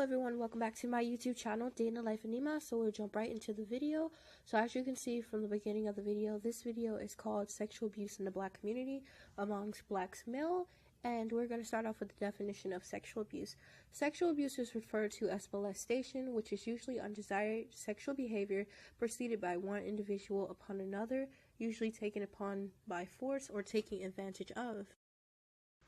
everyone, welcome back to my YouTube channel, Day in the Life of Nima. So we'll jump right into the video. So as you can see from the beginning of the video, this video is called Sexual Abuse in the Black Community amongst Blacks Male. And we're going to start off with the definition of sexual abuse. Sexual abuse is referred to as molestation, which is usually undesired sexual behavior preceded by one individual upon another, usually taken upon by force or taking advantage of.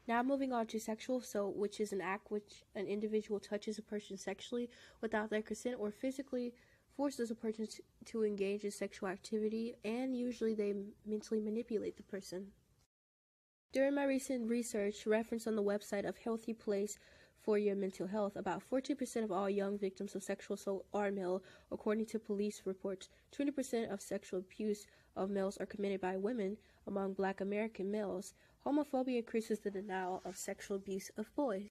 Now moving on to sexual assault, which is an act which an individual touches a person sexually without their consent or physically forces a person to engage in sexual activity, and usually they mentally manipulate the person. During my recent research referenced on the website of Healthy Place for Your Mental Health, about 14% of all young victims of sexual assault are male, according to police reports. 20% of sexual abuse of males are committed by women among Black American males. Homophobia increases the denial of sexual abuse of boys.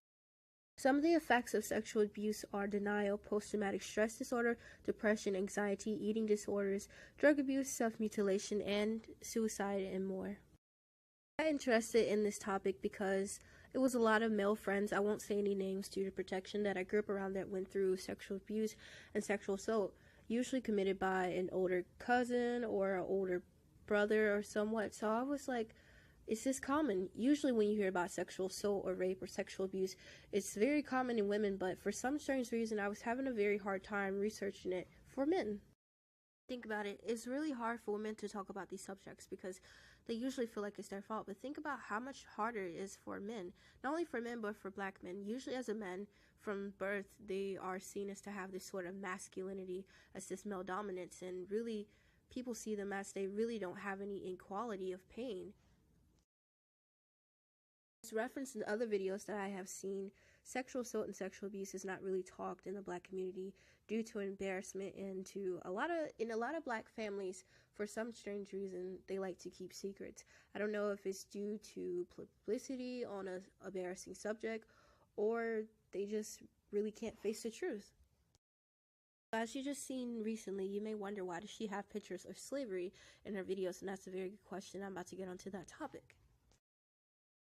Some of the effects of sexual abuse are denial, post-traumatic stress disorder, depression, anxiety, eating disorders, drug abuse, self-mutilation, and suicide, and more. I got interested in this topic because it was a lot of male friends, I won't say any names due to protection, that I grew up around that went through sexual abuse and sexual assault, usually committed by an older cousin or an older brother or somewhat. So I was like, is this common? Usually when you hear about sexual assault or rape or sexual abuse, it's very common in women, but for some strange reason I was having a very hard time researching it for men. Think about it, it's really hard for women to talk about these subjects because they usually feel like it's their fault, but think about how much harder it is for men. Not only for men, but for Black men. Usually as a man, from birth, they are seen as to have this sort of masculinity, as this male dominance, and really people see them as they really don't have any equality of pain. As referenced in other videos that I have seen, sexual assault and sexual abuse is not really talked in the Black community due to embarrassment, and in a lot of Black families, for some strange reason, they like to keep secrets. I don't know if it's due to publicity on an embarrassing subject, or they just really can't face the truth. As you just seen recently, you may wonder, why does she have pictures of slavery in her videos? And that's a very good question. I'm about to get onto that topic.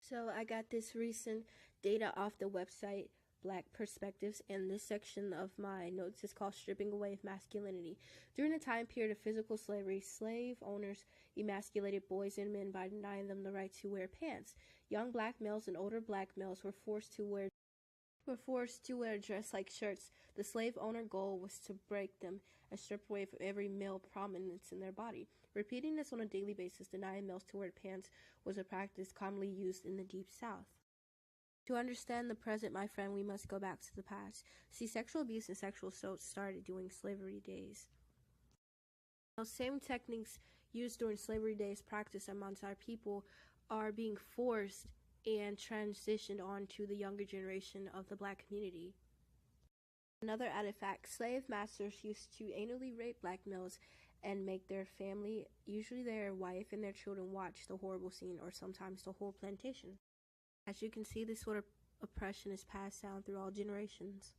So I got this recent data off the website Black Perspectives, and this section of my notes is called Stripping Away of Masculinity. During the time period of physical slavery, slave owners emasculated boys and men by denying them the right to wear pants. Young Black males and older Black males were forced to wear dress-like shirts. The slave owner goal was to break them and strip away from every male prominence in their body. Repeating this on a daily basis, denying males to wear pants, was a practice commonly used in the Deep South. To understand the present, my friend, we must go back to the past. See, sexual abuse and sexual assault started during slavery days. Those same techniques used during slavery days practiced amongst our people are being forced and transitioned on to the younger generation of the Black community. Another added fact, slave masters used to anally rape Black males and make their family, usually their wife and their children, watch the horrible scene, or sometimes the whole plantation. As you can see, this sort of oppression is passed down through all generations.